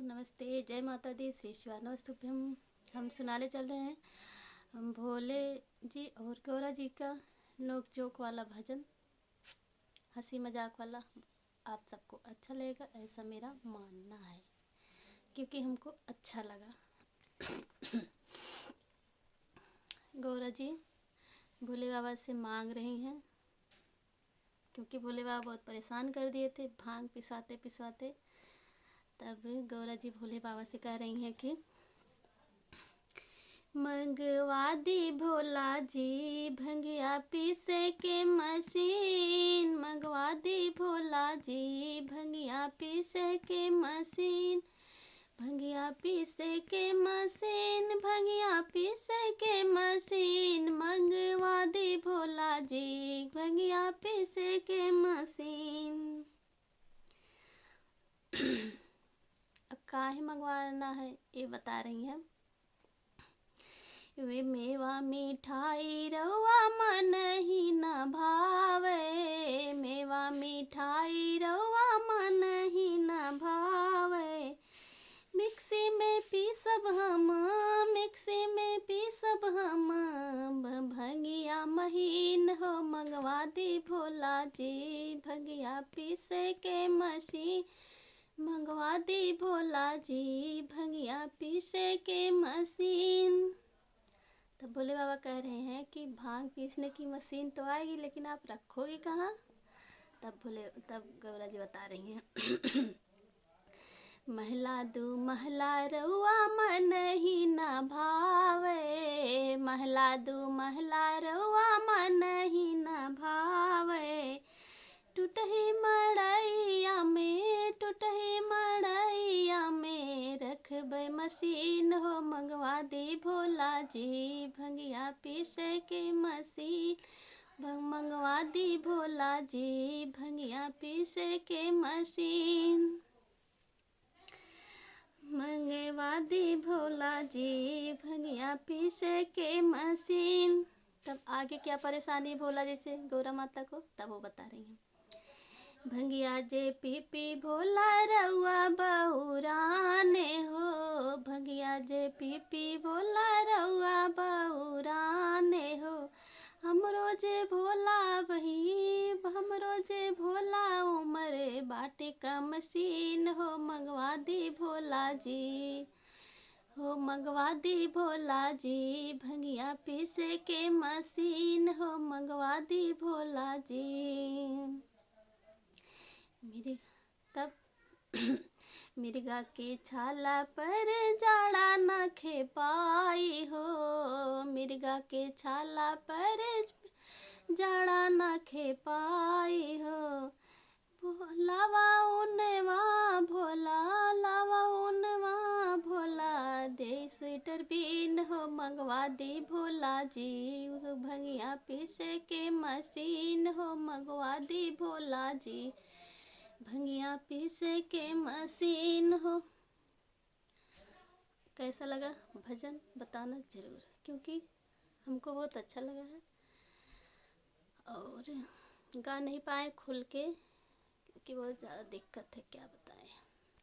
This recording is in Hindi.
नमस्ते, जय माता दी, श्री शिवानस्तुभ्यम। हम सुनाने चल रहे हैं हम भोले जी और गौरा जी का नोक जोक वाला भजन, हंसी मजाक वाला। आप सबको अच्छा लगेगा ऐसा मेरा मानना है, क्योंकि हमको अच्छा लगा। गौरा जी भोले बाबा से मांग रही हैं, क्योंकि भोले बाबा बहुत परेशान कर दिए थे भांग पिसाते पिसाते। तब गौरा जी भोले बाबा से कह रही हैं कि मंगवा दी भोला जी भंगिया पीसे के मशीन, मंगवा दी भोला जी भंगिया पीसे के मशीन, भंगिया पीसे के मशीन, भंगिया पीसे के मशीन, मंगवा दी भोला जी भंगिया पीसे के मशीन। अब काहे मंगवाना है ये बता रही हैं। वे मेवा मिठाई रउआ मन ही न भावे, मेवा मिठाई रउआ मन ही न भावे, मिक्सी में पीसब हम, मिक्सी में पीसब हम, भंगिया महीन हो मंगवा दी भोला जी भंगिया पीसे के मशीन, मंगवा दी भोला जी भंगिया पीसे के मशीन। तब भोले बाबा कह रहे हैं कि भांग पीसने की मशीन तो आएगी, लेकिन आप रखोगे कहाँ। तब गौरा जी बता रही हैं महला दू महला रउआ मन ही न भावे, महला दू महला रउआ मन ही न भावे, टूटही मड़ैया में, टूटही मड़ैया में रखबै मशीन हो मंगवा दी भोला जी भंगिया पीसे के मशीन, मंगवा दी भोला जी भंगिया पीसे के मशीन, मंगवा दी भोला जी भंगिया पीसे के मशीन। तब आगे क्या परेशानी भोला जी से गौरा माता को, तब वो बता रही हैं। भंगिया जे पी पी भोला रउआ बहुराने हो, भंगिया जे पी पी भोला रउआ बहुराने हो, हमरो जे भोला बही, हमरो जे भोला उमरे बाटे का मशीन हो मंगवा दी भोला जी, हो मंगवा दी भोला जी भंगिया पीसे के मशीन हो मंगवा दी भोला जी। तब मिर्गा के छाला पर जाड़ा न खे पाई हो, मिर्गा के छाला पर जाड़ा न खे पाई हो, लावा उनवा भोला, लावा उनवा भोला, दे स्वेटर बीन हो मंगवा दी भोला जी भंगिया पीसे के मशीन हो मंगवा दी भोला जी भंगिया पीसे के मशीन हो। कैसा लगा भजन बताना ज़रूर, क्योंकि हमको बहुत अच्छा लगा है और गा नहीं पाए खुल के, क्योंकि बहुत ज़्यादा दिक्कत है, क्या बताएं।